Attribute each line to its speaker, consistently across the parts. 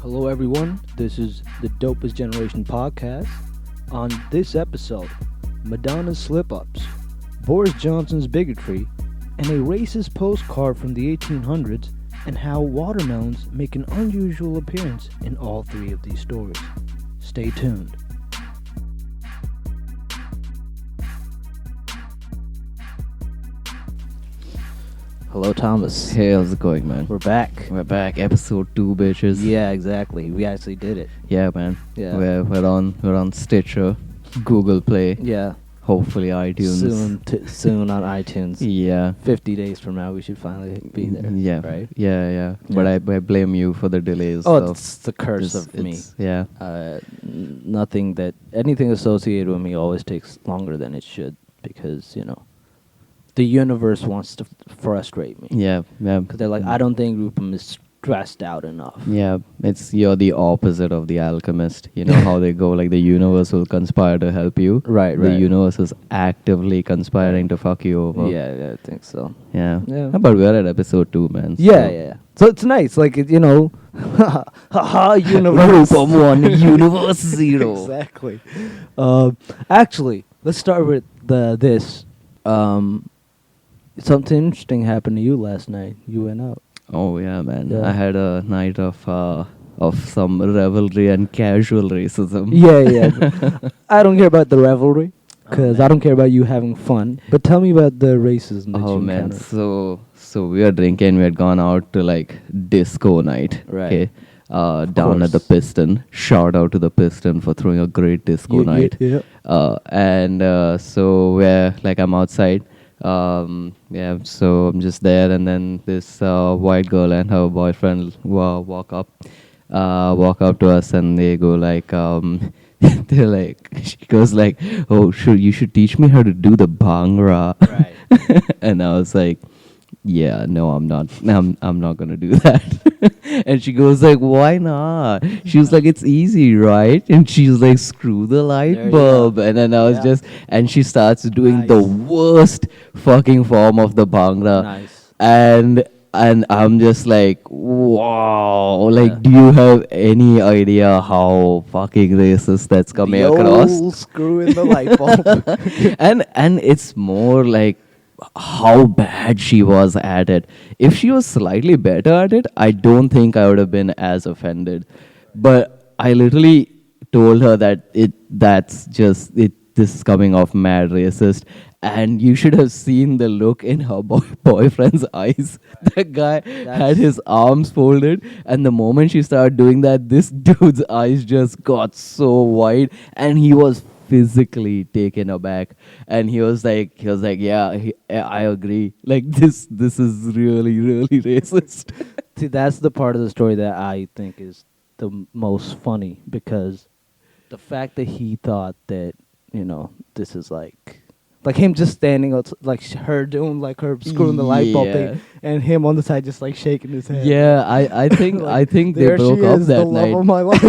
Speaker 1: Hello, everyone. This is the Dopest Generation Podcast. On this episode, Madonna's slip ups, Boris Johnson's bigotry, and a racist postcard from the 1800s, and how watermelons make an unusual appearance in all three of these stories. Stay tuned. Hello, Thomas.
Speaker 2: Hey, how's it going, man?
Speaker 1: We're back.
Speaker 2: We're back, episode 2, bitches.
Speaker 1: Yeah, exactly. We actually did it.
Speaker 2: Yeah, man.
Speaker 1: Yeah.
Speaker 2: We're on Stitcher, Google Play,
Speaker 1: Yeah.
Speaker 2: hopefully iTunes.
Speaker 1: Soon on iTunes.
Speaker 2: Yeah.
Speaker 1: 50 days from now, we should finally be there.
Speaker 2: Yeah.
Speaker 1: Right?
Speaker 2: Yeah. But I blame you for the delays.
Speaker 1: Oh,
Speaker 2: so
Speaker 1: it's the curse of me.
Speaker 2: Yeah.
Speaker 1: Anything associated with me always takes longer than it should because, the universe wants to frustrate me.
Speaker 2: Yeah.
Speaker 1: Because they're like, I don't think Rupam is stressed out enough.
Speaker 2: Yeah, you're the opposite of the alchemist. You know how they go, like the universe will conspire to help you.
Speaker 1: Right.
Speaker 2: The universe is actively conspiring to fuck you over.
Speaker 1: Yeah, I think so.
Speaker 2: Yeah.
Speaker 1: Yeah.
Speaker 2: But we're at episode 2, man.
Speaker 1: Yeah. So it's nice. Like, haha, universe.
Speaker 2: Rupam 1, universe 0.
Speaker 1: Exactly. Actually, let's start with this. Something interesting happened to you last night. You went out.
Speaker 2: Oh yeah, man.
Speaker 1: Yeah.
Speaker 2: I had a night of some revelry and casual racism.
Speaker 1: Yeah. I don't care about the revelry because I don't care about you having fun. But tell me about the racism that
Speaker 2: Oh
Speaker 1: you
Speaker 2: man,
Speaker 1: encountered.
Speaker 2: so we were drinking. We had gone out to like disco night.
Speaker 1: Right.
Speaker 2: Okay. Down at the Piston. Shout out to the Piston for throwing a great disco night.
Speaker 1: Yeah.
Speaker 2: So we're like, I'm outside. So I'm just there, and then this white girl and her boyfriend walk up to us, and they go like, they're like, she goes like, oh, you should teach me how to do the bhangra.
Speaker 1: Right.
Speaker 2: And I was like, yeah, no, I'm not gonna do that. And she goes like, why not? She was like, it's easy, right? And she's like, screw the
Speaker 1: There
Speaker 2: light
Speaker 1: you
Speaker 2: bulb.
Speaker 1: go.
Speaker 2: And then I was
Speaker 1: Yeah.
Speaker 2: and she starts doing
Speaker 1: Nice.
Speaker 2: the worst fucking form of the bhangra.
Speaker 1: Nice.
Speaker 2: And I'm just like, wow, like,
Speaker 1: Yeah.
Speaker 2: do you have any idea how fucking racist that's coming across?
Speaker 1: Old screw in the light bulb.
Speaker 2: and it's more like how bad she was at it. If she was slightly better at it, I don't think I would have been as offended. But I literally told her that this is coming off mad racist. And you should have seen the look in her boyfriend's eyes. The guy had his arms folded, and the moment she started doing that, this dude's eyes just got so wide, and he was physically taken aback. And he was like, yeah, I agree. Like, this is really, really racist.
Speaker 1: See, that's the part of the story that I think is the most funny because the fact that he thought that, this is like him just standing out, like her doing like her screwing the light bulb
Speaker 2: Yeah.
Speaker 1: thing, and him on the side just like shaking his head.
Speaker 2: Yeah, I think
Speaker 1: Like,
Speaker 2: they
Speaker 1: there
Speaker 2: broke
Speaker 1: she
Speaker 2: up
Speaker 1: is,
Speaker 2: that
Speaker 1: the
Speaker 2: night.
Speaker 1: love of my life.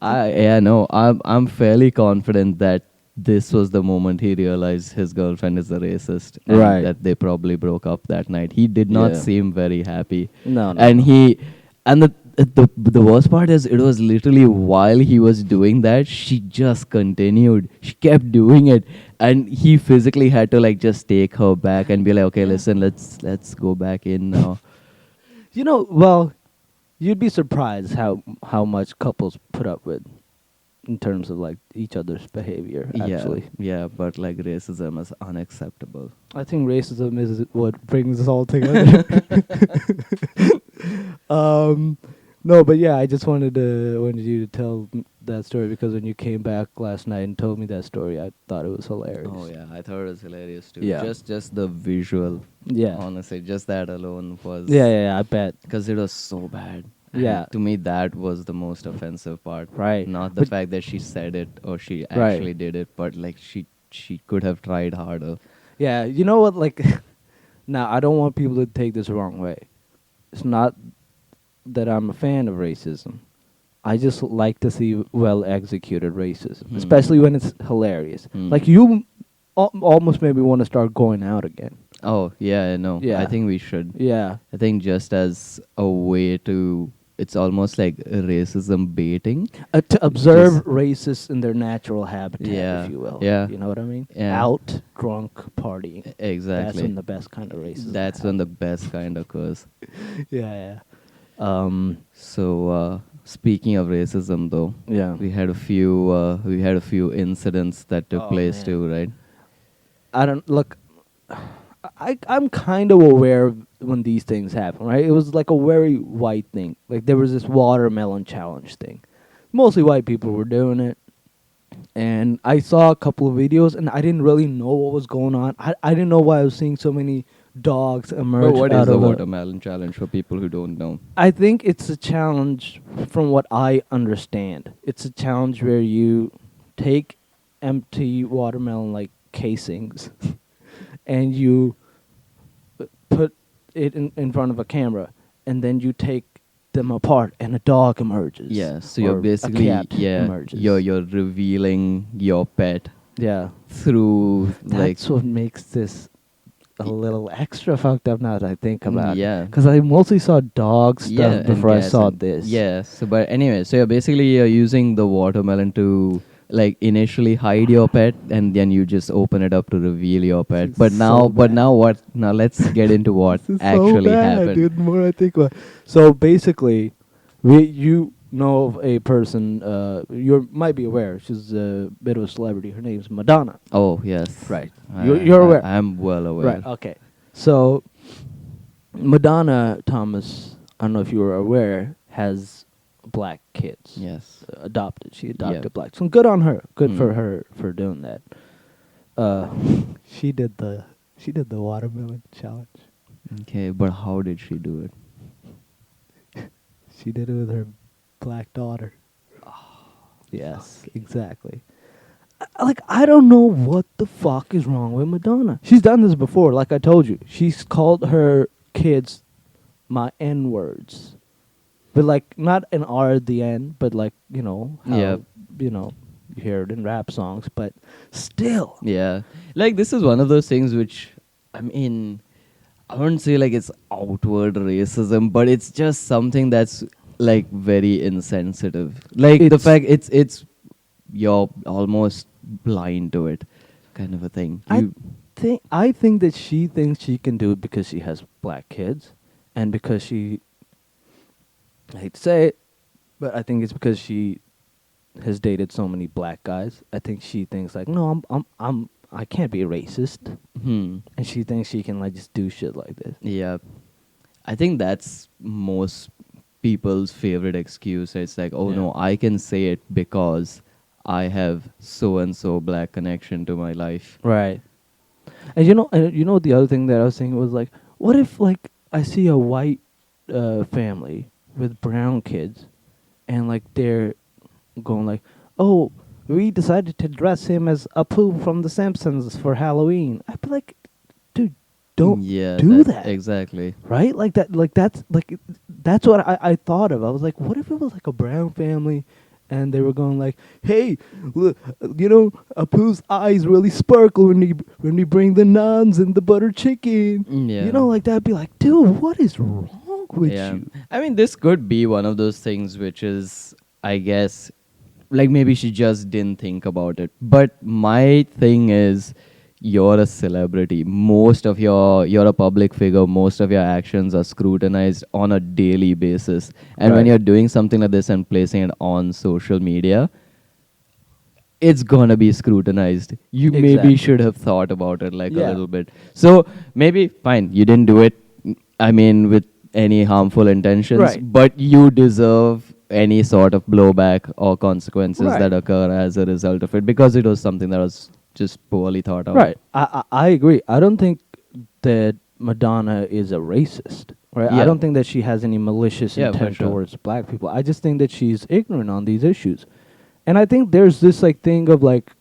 Speaker 2: I'm fairly confident that this was the moment he realized his girlfriend is a racist, and
Speaker 1: Right.
Speaker 2: that they probably broke up that night. He did not
Speaker 1: Yeah.
Speaker 2: seem very happy.
Speaker 1: No.
Speaker 2: And the worst part is, it was literally while he was doing that, she just continued. She kept doing it, and he physically had to like just take her back and be like, okay, listen, let's go back in now.
Speaker 1: Well, you'd be surprised how much couples put up with in terms of like each other's behavior. Actually,
Speaker 2: Yeah, but like racism is unacceptable.
Speaker 1: I think racism is what brings us all together. No, but yeah, I just wanted you to tell that story because when you came back last night and told me that story, I thought it was hilarious.
Speaker 2: Oh yeah, I thought it was hilarious too.
Speaker 1: Yeah.
Speaker 2: Just the visual.
Speaker 1: Yeah.
Speaker 2: Honestly, just that alone was.
Speaker 1: Yeah, I bet.
Speaker 2: Because it was so bad.
Speaker 1: Yeah.
Speaker 2: To me, that was the most offensive part.
Speaker 1: Right.
Speaker 2: Not the
Speaker 1: But-
Speaker 2: fact that she said it or she
Speaker 1: Right.
Speaker 2: actually did it, but like she could have tried harder.
Speaker 1: Yeah, you know what? Like, now I don't want people to take this the wrong way. It's not that I'm a fan of racism. I just like to see well executed racism, especially when it's hilarious. Like you almost made me want to start going out again.
Speaker 2: Oh yeah, no.
Speaker 1: Yeah.
Speaker 2: I think we should.
Speaker 1: Yeah.
Speaker 2: I think just as a way to it's almost like racism baiting.
Speaker 1: To observe racists in their natural habitat,
Speaker 2: Yeah,
Speaker 1: if you will.
Speaker 2: yeah.
Speaker 1: You know what I mean?
Speaker 2: Yeah.
Speaker 1: Out drunk partying. That's
Speaker 2: Exactly.
Speaker 1: when the best kind of racism.
Speaker 2: That's when the best kind occurs.
Speaker 1: Yeah,
Speaker 2: So speaking of racism, though,
Speaker 1: yeah.
Speaker 2: we had a few incidents that took
Speaker 1: Oh,
Speaker 2: place
Speaker 1: man.
Speaker 2: too, right?
Speaker 1: I don't look. I'm kind of aware of when these things happen, right? It was like a very white thing. Like there was this watermelon challenge thing. Mostly white people were doing it, and I saw a couple of videos, and I didn't really know what was going on. I didn't know why I was seeing so many dogs emerge
Speaker 2: But what
Speaker 1: out
Speaker 2: is the
Speaker 1: of
Speaker 2: watermelon challenge for people who don't know?
Speaker 1: I think it's a challenge from what I understand. It's a challenge where you take empty watermelon like casings and you put it in front of a camera, and then you take them apart and a dog emerges.
Speaker 2: Yeah, so you're
Speaker 1: or
Speaker 2: basically
Speaker 1: a cat emerges.
Speaker 2: you're revealing your pet
Speaker 1: Yeah.
Speaker 2: through
Speaker 1: That's what makes this a little extra fucked up now that I think about it.
Speaker 2: yeah.
Speaker 1: Because I mostly saw dog stuff
Speaker 2: And
Speaker 1: before I
Speaker 2: gas
Speaker 1: saw
Speaker 2: and-
Speaker 1: this.
Speaker 2: Yeah. So, but anyway, so you're using the watermelon to like initially hide your pet, and then you just open it up to reveal your pet.
Speaker 1: This
Speaker 2: But
Speaker 1: is
Speaker 2: now,
Speaker 1: so
Speaker 2: but
Speaker 1: bad.
Speaker 2: now what? Now let's get into what
Speaker 1: This is
Speaker 2: actually
Speaker 1: so bad,
Speaker 2: happened.
Speaker 1: dude. The more I think about it. So basically, you know of a person, you might be aware. She's a bit of a celebrity. Her name's Madonna.
Speaker 2: Oh yes.
Speaker 1: Right. You're aware.
Speaker 2: I'm well aware.
Speaker 1: Right. Okay. So Madonna, Thomas, I don't know if you were aware, has black kids.
Speaker 2: Yes.
Speaker 1: Adopted. She adopted
Speaker 2: Yeah.
Speaker 1: black. So good on her. Good for
Speaker 2: Mm.
Speaker 1: her for doing that. She did the watermelon challenge.
Speaker 2: Okay, but how did she do it?
Speaker 1: She did it with her black daughter. Yes, exactly. I don't know what the fuck is wrong with Madonna. She's done this before, like I told you. She's called her kids my N words. But like not an R at the end, but like, how
Speaker 2: Yeah.
Speaker 1: you hear it in rap songs, but still.
Speaker 2: Yeah. Like this is one of those things which I mean I wouldn't say like it's outward racism, but it's just something that's like very insensitive. Like the
Speaker 1: It's-
Speaker 2: fact it's you're almost blind to it kind of a thing.
Speaker 1: I think that she thinks she can do it because she has black kids, and because I hate to say it, but I think it's because she has dated so many black guys. I think she thinks like, no, I can't be a racist, and she thinks she can like just do shit like this.
Speaker 2: Yeah. I think that's most people's favorite excuse. It's like, oh
Speaker 1: Yeah.
Speaker 2: no, I can say it because I have so and so black connection to my life.
Speaker 1: Right. And the other thing that I was thinking was like, what if like I see a white family with brown kids, and like they're going like, oh, we decided to dress him as Apu from The Simpsons for Halloween. I'd be like, dude, don't do that.
Speaker 2: Exactly.
Speaker 1: Right? That's what I thought of. I was like, what if it was like a brown family and they were going like, hey, look, Apu's eyes really sparkle when we bring the naans and the butter chicken.
Speaker 2: Yeah.
Speaker 1: Like that'd be like, dude, what is wrong with you?
Speaker 2: I mean, this could be one of those things which is, I guess, like maybe she just didn't think about it. But my thing is, you're a celebrity. You're a public figure. Most of your actions are scrutinized on a daily basis. And when
Speaker 1: Right.
Speaker 2: you're doing something like this and placing it on social media, it's gonna be scrutinized. You maybe
Speaker 1: Exactly.
Speaker 2: should have thought about it like a
Speaker 1: Yeah.
Speaker 2: little bit. So maybe fine, you didn't do it. I mean, with any harmful intentions,
Speaker 1: Right.
Speaker 2: but you deserve any sort of blowback or consequences
Speaker 1: Right.
Speaker 2: that occur as a result of it because it was something that was just poorly thought out.
Speaker 1: Right. I agree. I don't think that Madonna is a racist. Right.
Speaker 2: Yeah.
Speaker 1: I don't think that she has any malicious
Speaker 2: Yeah, for
Speaker 1: intent
Speaker 2: sure.
Speaker 1: towards black people. I just think that she's ignorant on these issues. And I think there's this like thing of like,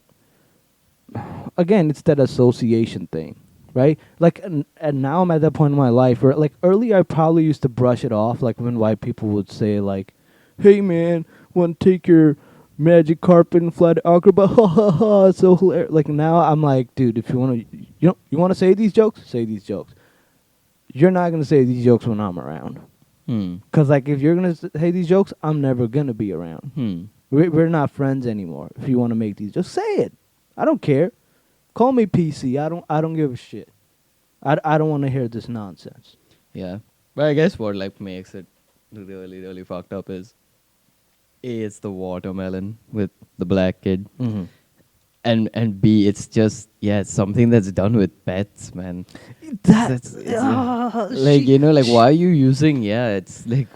Speaker 1: again, it's that association thing, right? Like, and now I'm at that point in my life where like earlier I probably used to brush it off, like when white people would say like, hey man, want to take your magic carpet and fly to Aqaba? Ha ha ha! It's so hilarious. Like now I'm like, dude, if you want to, you want to say these jokes, say these jokes. You're not gonna say these jokes when I'm around. Because, like, if you're going to say these jokes, I'm never going to be around. We're not friends anymore. If you want to make these, just say it. I don't care. Call me PC. I don't give a shit. I don't want to hear this nonsense.
Speaker 2: Yeah. But I guess what like makes it really, really fucked up is A, it's the watermelon with the black kid.
Speaker 1: Mm-hmm.
Speaker 2: And B, it's just it's something that's done with pets, man.
Speaker 1: That's
Speaker 2: like like why are you using? It's like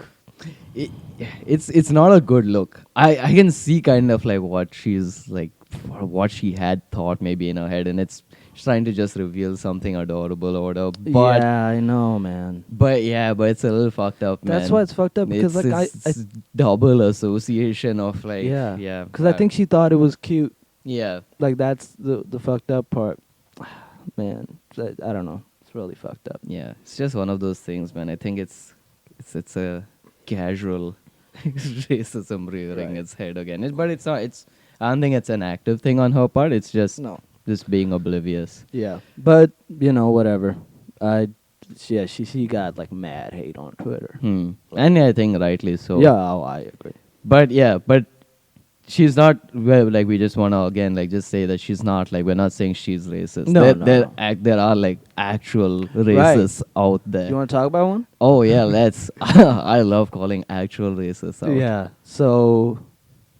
Speaker 2: it's not a good look. I can see kind of like what she's like, or what she had thought maybe in her head, and it's trying to just reveal something adorable or whatever. But
Speaker 1: yeah, I know, man.
Speaker 2: but it's a little fucked up, man.
Speaker 1: That's why it's fucked up because
Speaker 2: it's double association of like
Speaker 1: Because I think she thought it was cute.
Speaker 2: Yeah.
Speaker 1: Like, that's the fucked up part. Man, I don't know. It's really fucked up.
Speaker 2: Yeah, it's just one of those things, man. I think it's a casual racism rearing its head again. But it's not. I don't think it's an active thing on her part. It's just just being oblivious.
Speaker 1: Yeah, but whatever. She got like mad hate on Twitter.
Speaker 2: And I think rightly so.
Speaker 1: Yeah, I agree.
Speaker 2: But she's not, well, like, we just want to again like just say that she's not, like, we're not saying she's racist. There are like actual racists out there.
Speaker 1: You want to talk about one?
Speaker 2: Oh yeah, let's. I love calling actual racists out.
Speaker 1: Yeah. So,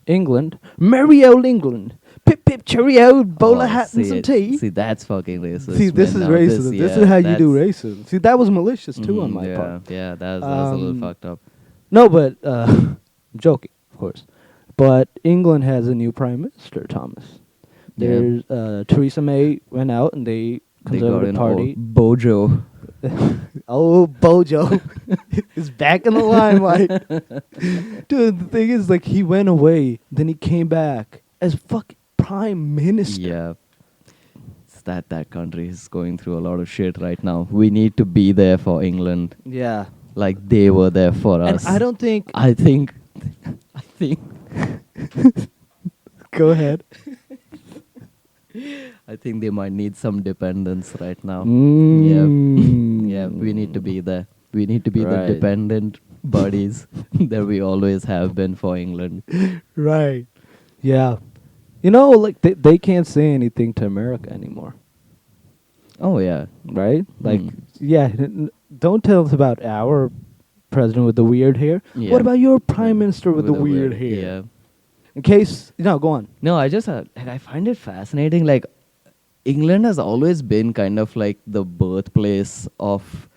Speaker 1: England, merry old England, pip pip cheerio, bowler hat and some tea.
Speaker 2: See, that's fucking racist.
Speaker 1: See, this is racism. This is how you do racism. See, that was malicious too on my part.
Speaker 2: Yeah, that was a little fucked up.
Speaker 1: No, but I'm joking, of course. But England has a new prime minister, Thomas. There's Theresa May went out and they Conservative Party.
Speaker 2: Bojo.
Speaker 1: Oh, Bojo is back in the limelight. Dude, the thing is, like, he went away, then he came back as fucking prime minister.
Speaker 2: Yeah. It's that country is going through a lot of shit right now. We need to be there for England.
Speaker 1: Yeah.
Speaker 2: Like they were there for us.
Speaker 1: And I don't think...
Speaker 2: I think...
Speaker 1: Go ahead.
Speaker 2: I think they might need some dependence right now. Yeah, we need to be there. We need to be the dependent buddies that we always have been for England.
Speaker 1: Right. Yeah. Like, they can't say anything to America anymore.
Speaker 2: Oh, yeah.
Speaker 1: Right? Like, don't tell us about our president with the weird hair.
Speaker 2: Yeah.
Speaker 1: What about your prime minister with the weird hair?
Speaker 2: Yeah.
Speaker 1: In case... No, go on.
Speaker 2: No, I just... I find it fascinating. Like, England has always been kind of like the birthplace of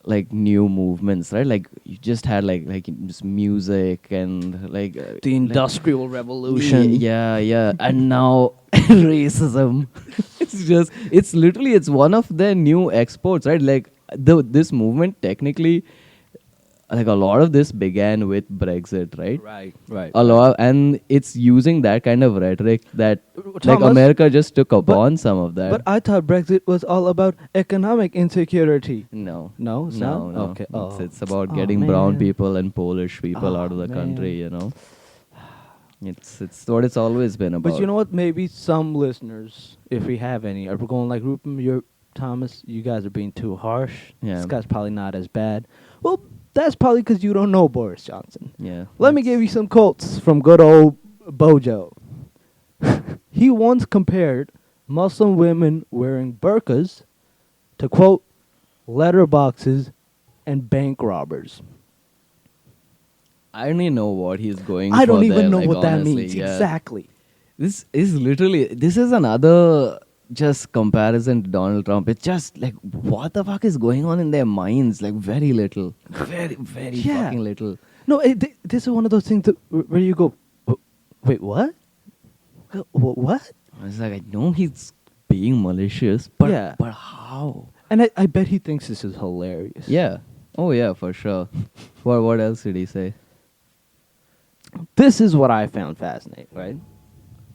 Speaker 2: like new movements, right? Like you just had like just music and like
Speaker 1: the Industrial Revolution.
Speaker 2: Yeah, and now racism. It's one of their new exports, right? Like this movement technically, like a lot of this began with Brexit, right?
Speaker 1: Right.
Speaker 2: A lot, and it's using that kind of rhetoric that
Speaker 1: Thomas,
Speaker 2: like America just took upon some of that.
Speaker 1: But I thought Brexit was all about economic insecurity.
Speaker 2: No.
Speaker 1: Okay.
Speaker 2: It's about getting brown people and Polish people out of the country, It's what it's always been about.
Speaker 1: But you know what? Maybe some listeners, if we have any, are going like, Rupam, Thomas, you guys are being too harsh.
Speaker 2: Yeah.
Speaker 1: This guy's probably not as bad. Well, that's probably because you don't know Boris Johnson.
Speaker 2: Yeah.
Speaker 1: Let me give you some quotes from good old Bojo. He once compared Muslim women wearing burqas to, quote, letterboxes and bank robbers.
Speaker 2: I don't even know what he's going
Speaker 1: I
Speaker 2: for
Speaker 1: don't even
Speaker 2: there,
Speaker 1: know
Speaker 2: like,
Speaker 1: what that
Speaker 2: honestly,
Speaker 1: means.
Speaker 2: yeah.
Speaker 1: Exactly.
Speaker 2: This is another just comparison to Donald Trump. It's just like, what the fuck is going on in their minds? Like, very little. Very, very fucking little.
Speaker 1: No, this is one of those things where you go, wait, what? What?
Speaker 2: I was like, I know he's being malicious, but but how?
Speaker 1: And I bet he thinks this is hilarious.
Speaker 2: Yeah. Oh, yeah, for sure. What else did he say?
Speaker 1: This is what I found fascinating, right?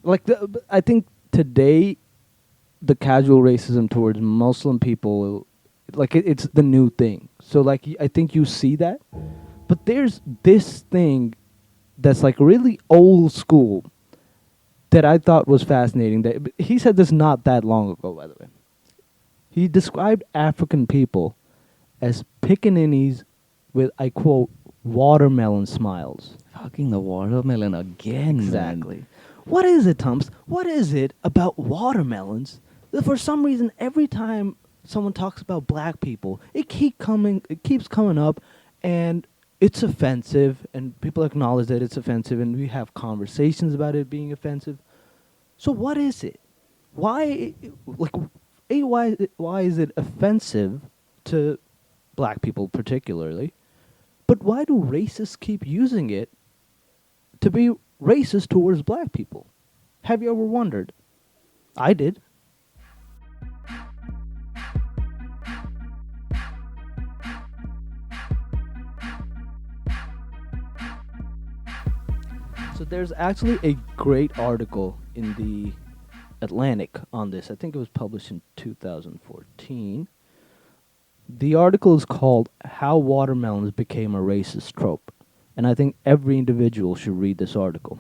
Speaker 1: Like, I think today, the casual racism towards Muslim people, like, it's the new thing. So, like, I think you see that. But there's this thing that's, like, really old school that I thought was fascinating. That he said this not that long ago, by the way. He described African people as pickaninnies with, I quote, Watermelon smiles.
Speaker 2: Fucking the watermelon again, man.
Speaker 1: Exactly. What is it, Tums? What is it about watermelons that for some reason every time someone talks about black people, it keeps coming up and it's offensive and people acknowledge that it's offensive and we have conversations about it being offensive. So what is it? Why like why is it offensive to black people particularly? But why do racists keep using it to be racist towards black people? Have you ever wondered? I did. So there's actually a great article in the Atlantic on this. I think it was published in 2014. The article is called How Watermelons Became a Racist Trope. And I think every individual should read this article.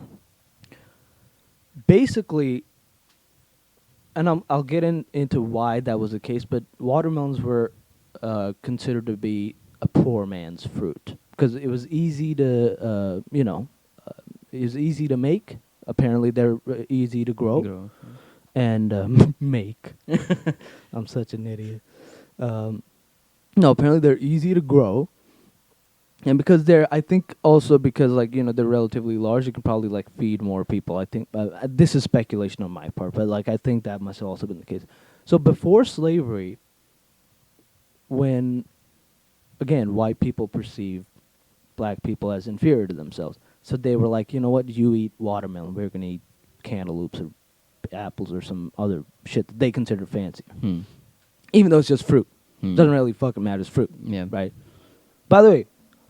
Speaker 1: Basically, and I'll get into why that was the case, but watermelons were considered to be a poor man's fruit because it was easy to, it was easy to make. Apparently, they're easy to grow and make. I'm such an idiot. No, apparently they're easy to grow. And because I think also because they're relatively large, you can probably feed more people. I think this is speculation on my part, but I think that must have also been the case. So before slavery, when again white people perceived black people as inferior to themselves, so they were like, you know what, you eat watermelon, we're gonna eat cantaloupes or apples or some other shit that they consider fancy, even though it's just fruit. Doesn't really fucking matter. It's fruit.
Speaker 2: Yeah.
Speaker 1: Right. By the way,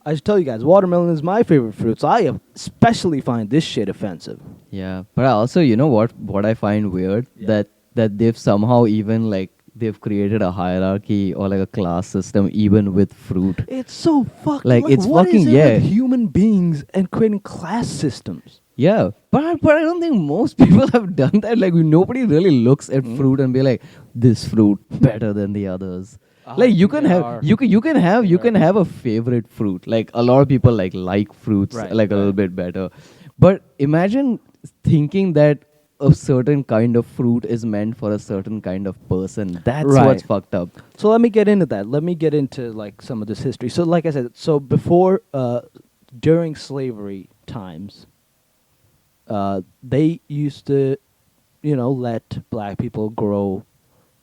Speaker 1: I should tell you guys, watermelon is my favorite fruit, so I especially find this shit offensive.
Speaker 2: Yeah, but also, you know what I find weird?
Speaker 1: Yeah.
Speaker 2: That they've somehow even they've created a hierarchy or a class system even with fruit.
Speaker 1: It's so fucking
Speaker 2: It's
Speaker 1: what
Speaker 2: fucking
Speaker 1: is it
Speaker 2: yeah.
Speaker 1: with human beings and creating class systems?
Speaker 2: Yeah, but I don't think most people have done that. Nobody really looks at fruit and be like, this fruit better than the others. You can have you can have a favorite fruit. A lot of people like fruits
Speaker 1: Right,
Speaker 2: a little bit better. But imagine thinking that a certain kind of fruit is meant for a certain kind of person. That's
Speaker 1: Right.
Speaker 2: what's fucked up.
Speaker 1: So let me get into that. Let me get into some of this history. So like I said, so before during slavery times, they used to, let black people grow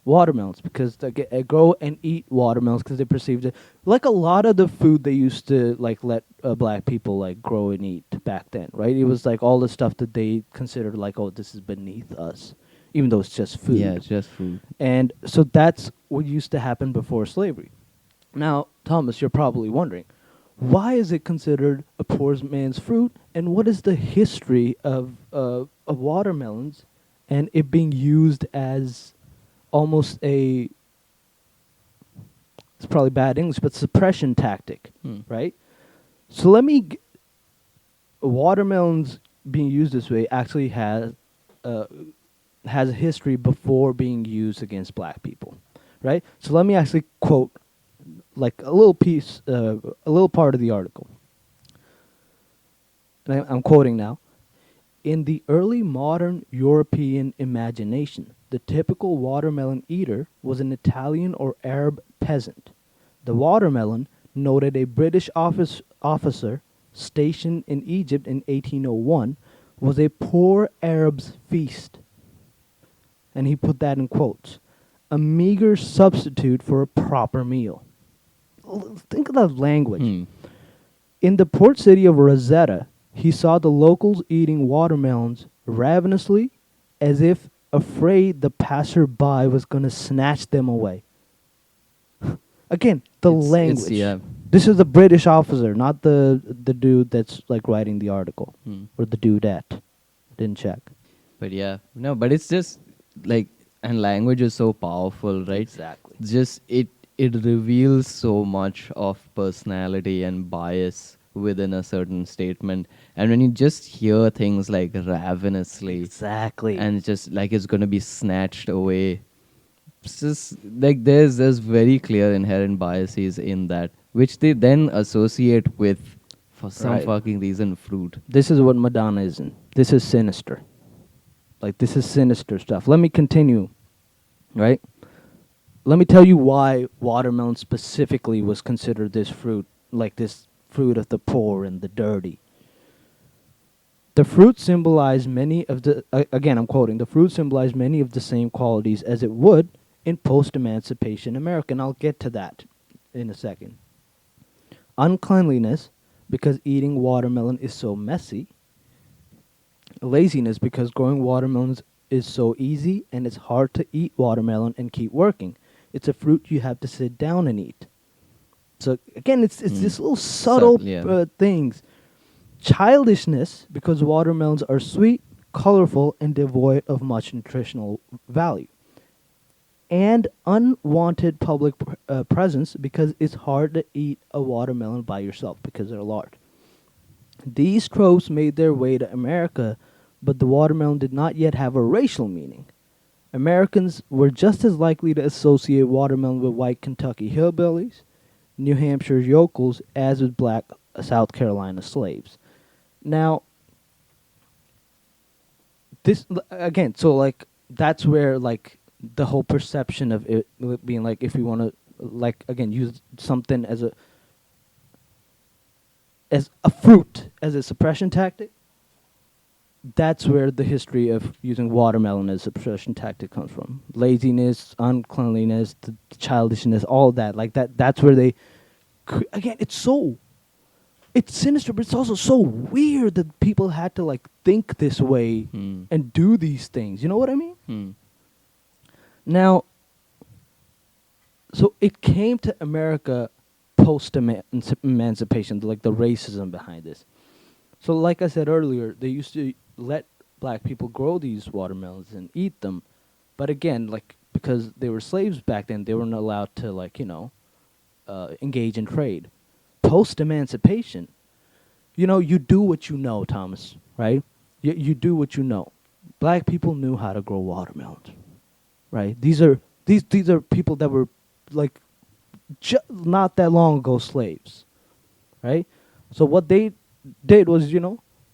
Speaker 1: watermelons because they grow and eat watermelons because they perceived it like a lot of the food they used to let black people grow and eat back then, right? It was all the stuff that they considered oh, this is beneath us, even though it's just food.
Speaker 2: Yeah, it's just fruit.
Speaker 1: And so that's what used to happen before slavery. Now, Thomas, you're probably wondering, why is it considered a poor man's fruit, and what is the history of watermelons and it being used as almost it's probably bad English, but suppression tactic, right? So watermelons being used this way actually has a history before being used against black people, right? So let me actually quote a little piece, a little part of the article. And I'm quoting now. In the early modern European imagination, the typical watermelon eater was an Italian or Arab peasant. The watermelon, noted a British officer stationed in Egypt in 1801, was a poor Arab's feast. And he put that in quotes. A meager substitute for a proper meal. Think of that language. In the port city of Rosetta, he saw the locals eating watermelons ravenously, as if afraid the passerby was going to snatch them away. Again, the language.
Speaker 2: Yeah.
Speaker 1: This is the British officer, not the dude that's writing the article, or the dudette. Didn't check.
Speaker 2: But yeah, no, but it's just and language is so powerful, right?
Speaker 1: Exactly.
Speaker 2: Just it reveals so much of personality and bias within a certain statement. And when you just hear things like ravenously,
Speaker 1: Exactly.
Speaker 2: and it's just it's going to be snatched away, it's just there's very clear inherent biases in that, which they then associate with For some
Speaker 1: Right.
Speaker 2: fucking reason, fruit.
Speaker 1: This is what Madonna isn't. This is sinister. Like, this is sinister stuff. Let me continue, right? Let me tell you why watermelon specifically was considered this fruit, like this fruit of the poor and the dirty. The fruit symbolized many of the, again, I'm quoting, the fruit symbolized many of the same qualities as it would in post-emancipation America. And I'll get to that in a second. Uncleanliness, because eating watermelon is so messy. Laziness, because growing watermelons is so easy and it's hard to eat watermelon and keep working. It's a fruit you have to sit down and eat. So again, it's this little subtle things. Childishness, because watermelons are sweet, colorful, and devoid of much nutritional value. And unwanted public presence, because it's hard to eat a watermelon by yourself because they're large. These tropes made their way to America, but the watermelon did not yet have a racial meaning. Americans were just as likely to associate watermelon with white Kentucky hillbillies, New Hampshire yokels, as with black South Carolina slaves. Now, this again, so like that's where like the whole perception of it being like, if you want to like again use something as a fruit as a suppression tactic. That's where the history of using watermelon as a suppression tactic comes from. Laziness, uncleanliness, the childishness, all that. Like that. That's where they. Again, it's sinister, but it's also so weird that people had to like think this way and do these things. You know what I mean? Now, so it came to America post-emancipation, like the racism behind this. So like I said earlier, they used to let black people grow these watermelons and eat them. But again, like because they were slaves back then, they weren't allowed to like, engage in trade. Post-emancipation, you do what you know, Thomas, right? You do what you know. Black people knew how to grow watermelons, right? These are people that were like not that long ago slaves, right? So what they did was,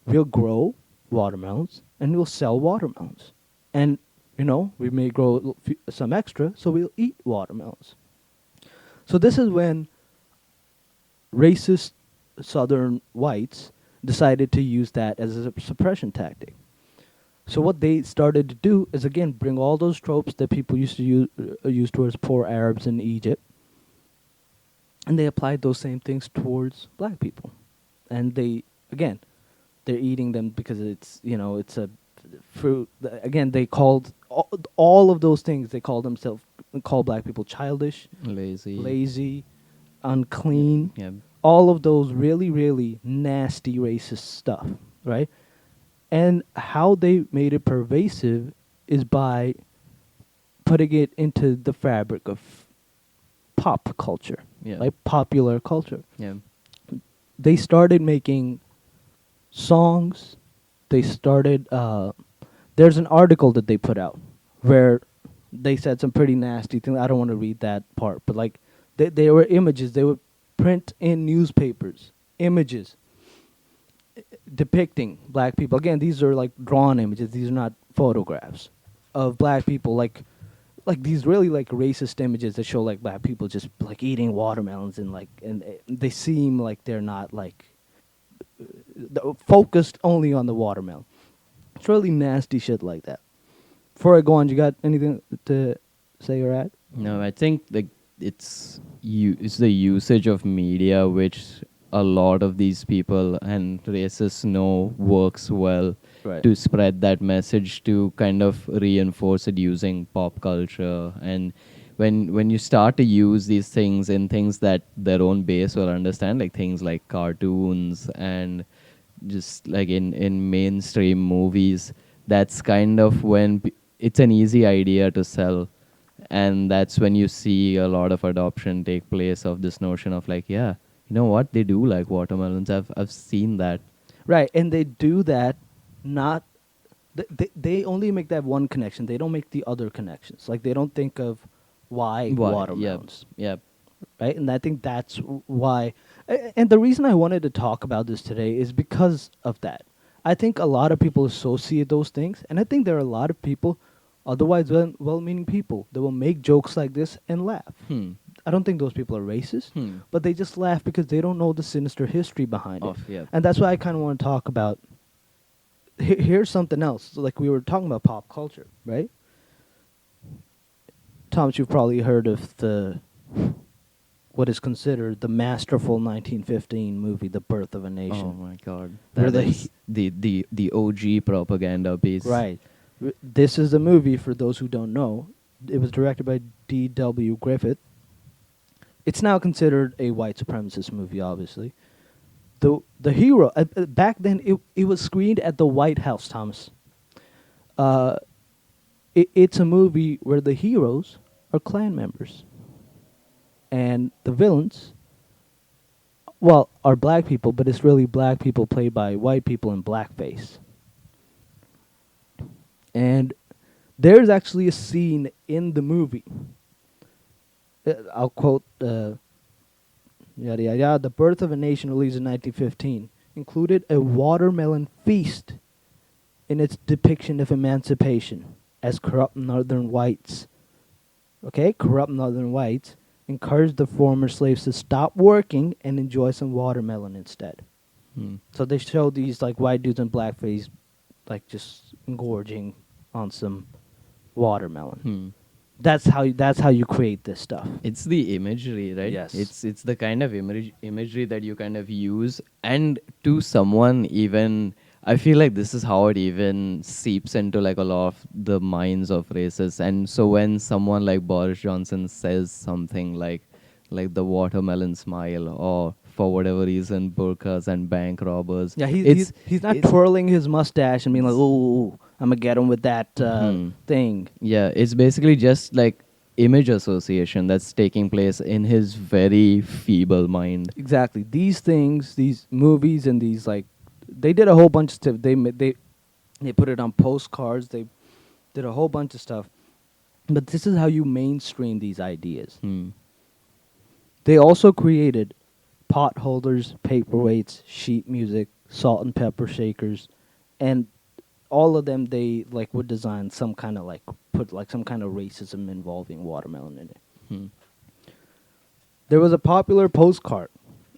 Speaker 1: we'll grow watermelons and we'll sell watermelons. And, we may grow some extra, so we'll eat watermelons. So this is when racist Southern whites decided to use that as a suppression tactic. So what they started to do is, again, bring all those tropes that people used to use towards poor Arabs in Egypt, and they applied those same things towards black people. And they're eating them because it's a fruit. Again, they called all of those things. They called black people childish, lazy, unclean.
Speaker 2: Yeah.
Speaker 1: All of those really, really nasty racist stuff, right? And how they made it pervasive is by putting it into the fabric of pop culture, like popular culture.
Speaker 2: Yeah.
Speaker 1: They started making songs. They started. There's an article that they put out where they said some pretty nasty things. I don't want to read that part, but like they were images. They would print in newspapers images depicting black people. Again, these are like drawn images. These are not photographs of black people. Like these really like racist images that show like black people just like eating watermelons and they seem like they're not like focused only on the watermelon. It's really nasty shit like that. Before I go on, you got anything to say or add?
Speaker 2: No, I think like it's the usage of media which a lot of these people and racists know works well to spread that message, to kind of reinforce it using pop culture. And when you start to use these things in things that their own base will understand, like things like cartoons and just like in mainstream movies, that's kind of when it's an easy idea to sell. And that's when you see a lot of adoption take place of this notion of like, yeah, you know what, they do like watermelons. I've seen that.
Speaker 1: Right, and they do that not... They only make that one connection. They don't make the other connections. Like, they don't think of why watermelons.
Speaker 2: Yeah.
Speaker 1: Right, and I think that's why... And the reason I wanted to talk about this today is because of that. I think a lot of people associate those things, and I think there are a lot of people, otherwise well-meaning people, that will make jokes like this and laugh.
Speaker 2: Hmm.
Speaker 1: I don't think those people are racist,
Speaker 2: Hmm.
Speaker 1: but they just laugh because they don't know the sinister history behind it.
Speaker 2: Yeah.
Speaker 1: And that's why I kind of want to talk about. Here's something else. Like we were talking about pop culture, right? Thomas, you've probably heard of what is considered the masterful 1915 movie, The Birth of a Nation.
Speaker 2: Oh my God.
Speaker 1: Where
Speaker 2: That is the OG propaganda piece.
Speaker 1: Right. This is the movie, for those who don't know. It was directed by D.W. Griffith. It's now considered a white supremacist movie, obviously. The hero, back then, it was screened at the White House, Thomas. It's a movie where the heroes are Klan members. And the villains, well, are black people, but it's really black people played by white people in blackface. And there's actually a scene in the movie. I'll quote, yada, yada, yada. The Birth of a Nation, released in 1915, included a watermelon feast in its depiction of emancipation as corrupt northern whites. Okay, corrupt northern whites encouraged the former slaves to stop working and enjoy some watermelon instead.
Speaker 2: Hmm.
Speaker 1: So they show these like white dudes in blackface, like just engorging on some watermelon.
Speaker 2: Hmm.
Speaker 1: That's how you create this stuff.
Speaker 2: It's the imagery, right?
Speaker 1: Yes.
Speaker 2: It's the kind of imagery that you kind of use, and to someone even, I feel like this is how it even seeps into like a lot of the minds of racists. And so when someone like Boris Johnson says something like the watermelon smile, or for whatever reason burqas and bank robbers,
Speaker 1: Yeah, he's not twirling his mustache and being like, "Ooh, I'm gonna get him with that thing."
Speaker 2: Yeah, it's basically just like image association that's taking place in his very feeble mind.
Speaker 1: Exactly. These things, these movies, and these like, they did a whole bunch of stuff. They put it on postcards. They did a whole bunch of stuff. But this is how you mainstream these ideas.
Speaker 2: Hmm.
Speaker 1: They also created pot holders, paperweights, sheet music, salt and pepper shakers, and all of them they like would design some kind of like put like some kind of racism involving watermelon in it.
Speaker 2: Hmm.
Speaker 1: There was a popular postcard,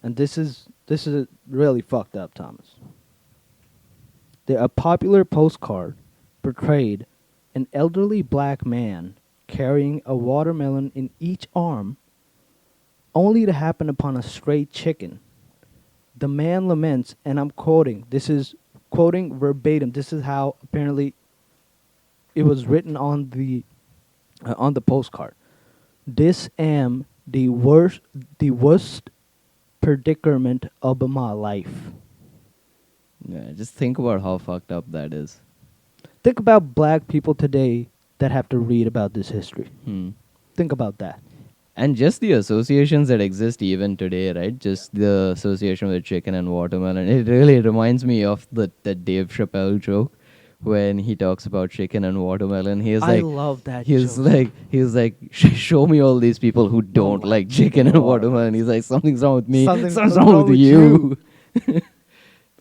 Speaker 1: and this is really fucked up, Thomas. A popular postcard portrayed an elderly black man carrying a watermelon in each arm, only to happen upon a stray chicken. The man laments, and I'm quoting, this is quoting verbatim, this is how apparently it was written on the postcard. This am the worst predicament of my life.
Speaker 2: Yeah, just think about how fucked up that is.
Speaker 1: Think about black people today that have to read about this history.
Speaker 2: Hmm.
Speaker 1: Think about that.
Speaker 2: And just the associations that exist even today, right? Just the association with chicken and watermelon. It really reminds me of the Dave Chappelle joke when he talks about chicken and watermelon.
Speaker 1: I love that
Speaker 2: He's
Speaker 1: joke.
Speaker 2: like, show me all these people who don't like chicken and watermelon. He's like, something's wrong with me. Something's wrong with you.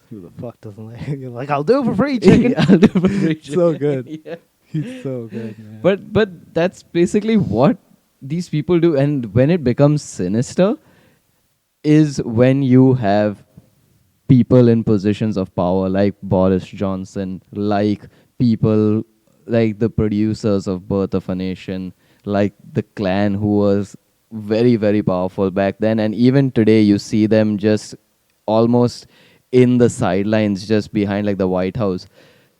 Speaker 1: Who the fuck doesn't like it? You're like, I'll do it for free, chicken.
Speaker 2: I'll do it for free chicken.
Speaker 1: So good.
Speaker 2: Yeah.
Speaker 1: He's so good, man.
Speaker 2: But that's basically what these people do. And when it becomes sinister is when you have people in positions of power like Boris Johnson, like people like the producers of Birth of a Nation, like the Klan, who was very, very powerful back then. And even today you see them just almost in the sidelines, just behind like the White House.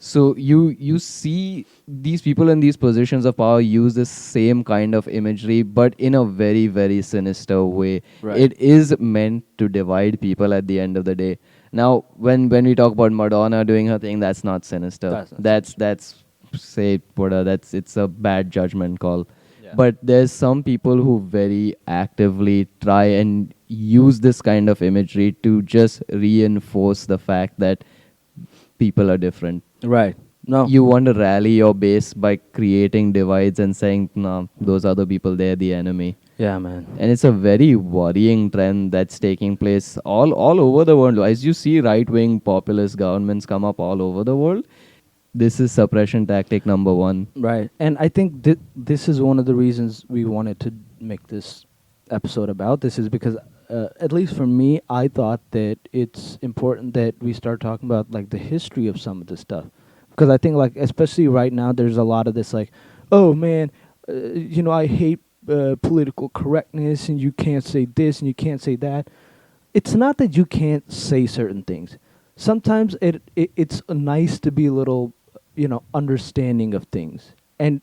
Speaker 2: So you see these people in these positions of power use the same kind of imagery, but in a very, very sinister way.
Speaker 1: Right.
Speaker 2: It is meant to divide people at the end of the day. Now, when we talk about Madonna doing her thing, that's not sinister. That's it's a bad judgment call.
Speaker 1: Yeah.
Speaker 2: But there's some people who very actively try and use this kind of imagery to just reinforce the fact that people are different.
Speaker 1: Right. No.
Speaker 2: You want to rally your base by creating divides and saying, no, those other people, they're the enemy.
Speaker 1: Yeah, man.
Speaker 2: And it's a very worrying trend that's taking place all over the world. As you see right wing populist governments come up all over the world, this is suppression tactic number one.
Speaker 1: Right. And I think this is one of the reasons we wanted to make this episode about this, is because at least for me, I thought that it's important that we start talking about like the history of some of this stuff, because I think like especially right now there's a lot of this like, oh man, I hate political correctness and you can't say this and you can't say that. It's not that you can't say certain things. Sometimes it's nice to be a little, understanding of things, and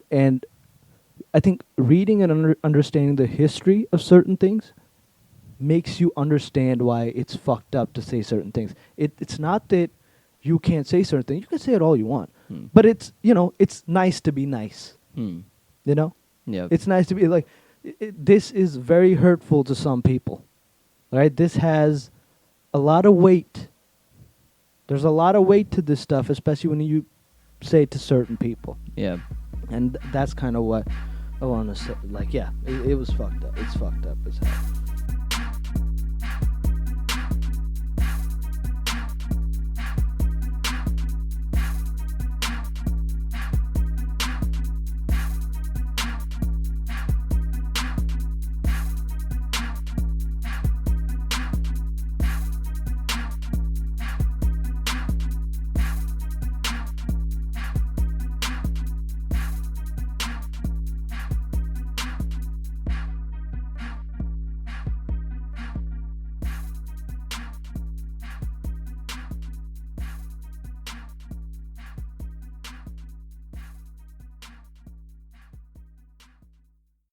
Speaker 1: I think reading and understanding the history of certain things makes you understand why it's fucked up to say certain things. It's not that you can't say certain things. You can say it all you want, but it's nice to be nice.
Speaker 2: Hmm.
Speaker 1: You know,
Speaker 2: Yeah.
Speaker 1: it's nice to be like. This is very hurtful to some people, right? This has a lot of weight. There's a lot of weight to this stuff, especially when you say it to certain people.
Speaker 2: Yeah.
Speaker 1: And that's kind of what I want to say. Like, yeah, it was fucked up. It's fucked up as hell.